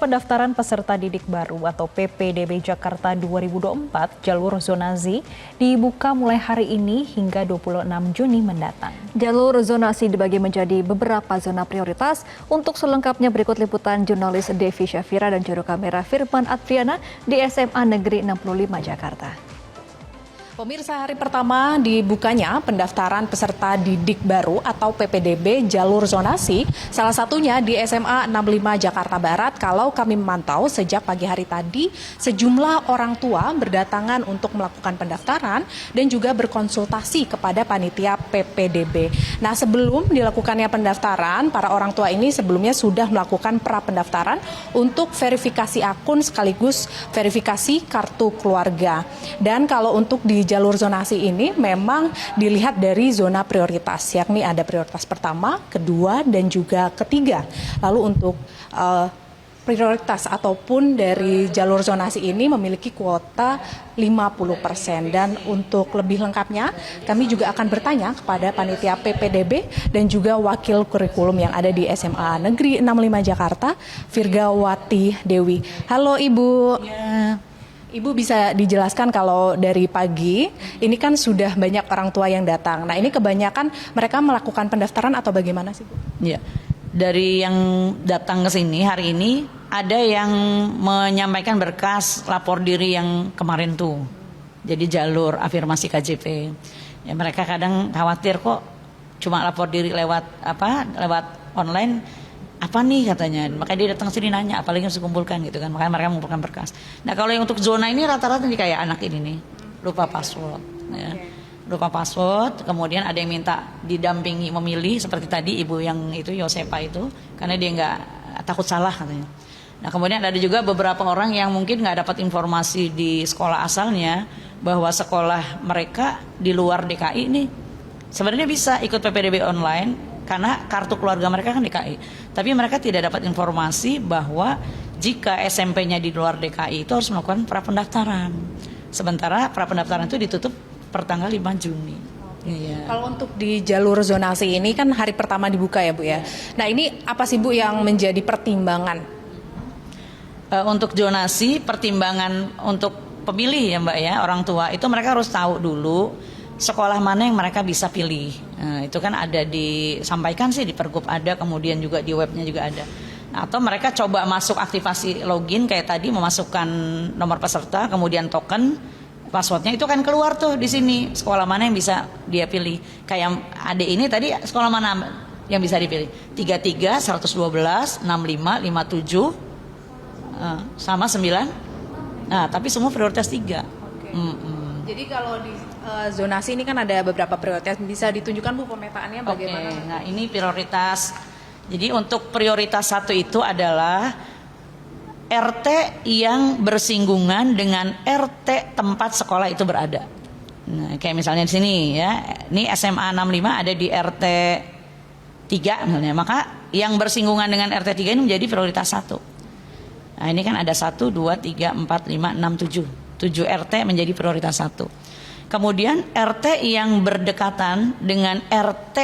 pendaftaran peserta didik baru atau PPDB Jakarta 2024 jalur zonasi dibuka mulai hari ini hingga 26 Juni mendatang. Jalur zonasi dibagi menjadi beberapa zona prioritas. Untuk selengkapnya berikut liputan jurnalis Devi Syafira dan juru kamera Firman Adriana di SMA Negeri 65 Jakarta. Pemirsa, hari pertama dibukanya pendaftaran peserta didik baru atau PPDB jalur zonasi, salah satunya di SMA 65 Jakarta Barat. Kalau kami memantau sejak pagi hari tadi, sejumlah orang tua berdatangan untuk melakukan pendaftaran dan juga berkonsultasi kepada panitia PPDB. Nah, sebelum dilakukannya pendaftaran, para orang tua ini sebelumnya sudah melakukan pra-pendaftaran untuk verifikasi akun sekaligus verifikasi kartu keluarga. Dan kalau untuk di jalur zonasi ini memang dilihat dari zona prioritas, yakni ada prioritas pertama, kedua, dan juga ketiga. Lalu untuk prioritas ataupun dari jalur zonasi ini memiliki kuota 50%. Dan untuk lebih lengkapnya, kami juga akan bertanya kepada panitia PPDB dan juga wakil kurikulum yang ada di SMA Negeri 65 Jakarta, Virgawati Dewi. Halo Ibu. Ya. Ibu bisa dijelaskan kalau dari pagi ini kan sudah banyak orang tua yang datang. Nah, ini kebanyakan mereka melakukan pendaftaran atau bagaimana sih, Bu? Ya, dari yang datang ke sini hari ini ada yang menyampaikan berkas lapor diri yang kemarin tuh. Jadi jalur afirmasi KJP. Ya, mereka kadang khawatir kok cuma lapor diri lewat online. Apa nih katanya, makanya dia datang sini nanya apalagi harus dikumpulkan gitu kan, makanya mereka mengumpulkan berkas. Nah, kalau yang untuk zona ini rata-rata nih kayak anak ini nih lupa password ya. Lupa password, kemudian ada yang minta didampingi memilih seperti tadi ibu yang itu Yosepa itu, karena dia nggak takut salah katanya. Nah, kemudian ada juga beberapa orang yang mungkin nggak dapat informasi di sekolah asalnya bahwa sekolah mereka di luar DKI nih sebenarnya bisa ikut PPDB online karena kartu keluarga mereka kan DKI. Tapi mereka tidak dapat informasi bahwa jika SMP-nya di luar DKI itu harus melakukan pra-pendaftaran. Sementara pra-pendaftaran itu ditutup pertanggal 5 Juni. Iya. Kalau untuk di jalur zonasi ini kan hari pertama dibuka ya, Bu ya. Nah, ini apa sih, Bu, yang menjadi pertimbangan? Untuk zonasi, pertimbangan untuk pemilih ya Mbak ya, orang tua itu mereka harus tahu dulu sekolah mana yang mereka bisa pilih. Nah, itu kan ada disampaikan sih di Pergub ada, kemudian juga di webnya juga ada. Nah, atau mereka coba masuk aktivasi login kayak tadi memasukkan nomor peserta, kemudian token, passwordnya itu kan keluar tuh di sini sekolah mana yang bisa dia pilih. Kayak adik ini tadi sekolah mana yang bisa dipilih? 33, 112, 65, 57, sama 9. Nah, tapi semua prioritas 3. Jadi kalau di zonasi ini kan ada beberapa prioritas, bisa ditunjukkan, Bu, pemetaannya bagaimana? Oke, nah ini prioritas. Jadi untuk prioritas 1 itu adalah RT yang bersinggungan dengan RT tempat sekolah itu berada. Nah, kayak misalnya di sini ya, ini SMA 65 ada di RT 3 misalnya, maka yang bersinggungan dengan RT 3 ini menjadi prioritas 1. Nah, ini kan ada 1, 2, 3, 4, 5, 6, 7. 7 RT menjadi prioritas 1. Kemudian RT yang berdekatan dengan RT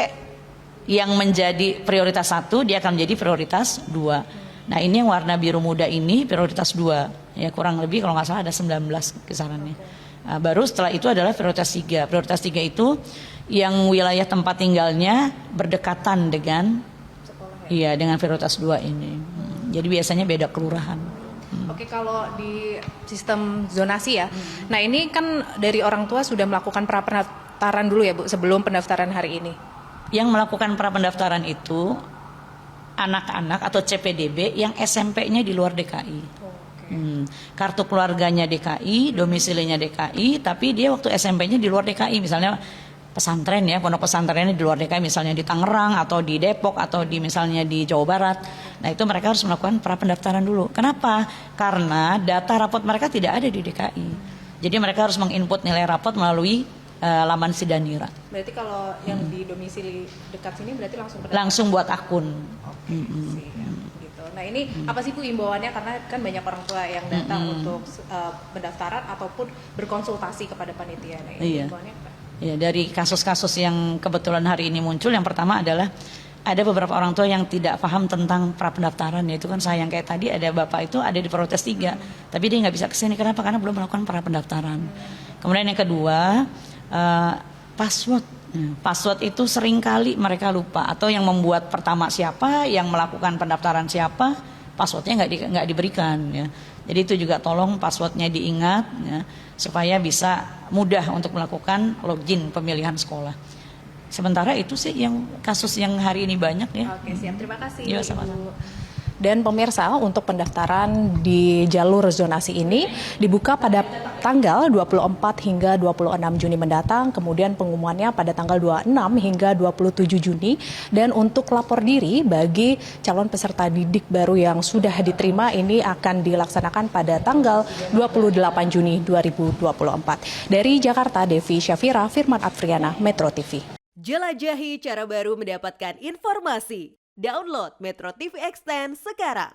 yang menjadi prioritas 1, dia akan menjadi prioritas 2. Nah, ini yang warna biru muda ini prioritas 2. Ya, kurang lebih kalau nggak salah ada 19 kisarannya. Nah, baru setelah itu adalah prioritas 3. Prioritas 3 itu yang wilayah tempat tinggalnya berdekatan dengan dengan prioritas 2 ini. Jadi biasanya beda kelurahan. Oke, kalau di sistem zonasi ya. Nah, ini kan dari orang tua sudah melakukan pra-pendaftaran dulu ya, Bu, sebelum pendaftaran hari ini. Yang melakukan pra-pendaftaran itu anak-anak atau CPDB yang SMP-nya di luar DKI. Kartu keluarganya DKI, domisilinya DKI, tapi dia waktu SMP-nya di luar DKI, misalnya pesantren ya, pondok pesantrennya di luar DKI, misalnya di Tangerang atau di Depok atau di misalnya di Jawa Barat. Nah, itu mereka harus melakukan pra-pendaftaran dulu. Kenapa? Karena data rapot mereka tidak ada di DKI. Jadi mereka harus menginput nilai rapot melalui laman Sidanira. Berarti kalau yang di domisili dekat sini berarti langsung buat akun. Gitu. Nah, ini apa sih, Bu, imbauannya, karena kan banyak orang tua yang datang untuk pendaftaran ataupun berkonsultasi kepada panitia. Nah, ini imbauannya apa? Ya, dari kasus-kasus yang kebetulan hari ini muncul, yang pertama adalah ada beberapa orang tua yang tidak paham tentang prapendaftaran, yaitu kan sayang kayak tadi ada bapak itu ada di Protes 3, tapi dia nggak bisa kesini. Kenapa? Karena belum melakukan prapendaftaran. Kemudian yang kedua, password. Password itu seringkali mereka lupa, atau yang membuat pertama siapa, yang melakukan pendaftaran siapa, passwordnya nggak diberikan. Ya. Jadi itu juga tolong passwordnya diingat, ya, supaya bisa mudah untuk melakukan login pemilihan sekolah. Sementara itu sih yang kasus yang hari ini banyak ya. Oke, siap. Terima kasih. Iya, sama-sama. Dan pemirsa, untuk pendaftaran di jalur zonasi ini dibuka pada tanggal 24 hingga 26 Juni mendatang, kemudian pengumumannya pada tanggal 26 hingga 27 Juni. Dan untuk lapor diri bagi calon peserta didik baru yang sudah diterima ini akan dilaksanakan pada tanggal 28 Juni 2024. Dari Jakarta, Devi Syafira, Firman Advriana, Metro TV. Jelajahi cara baru mendapatkan informasi. Download Metro TV Extend sekarang.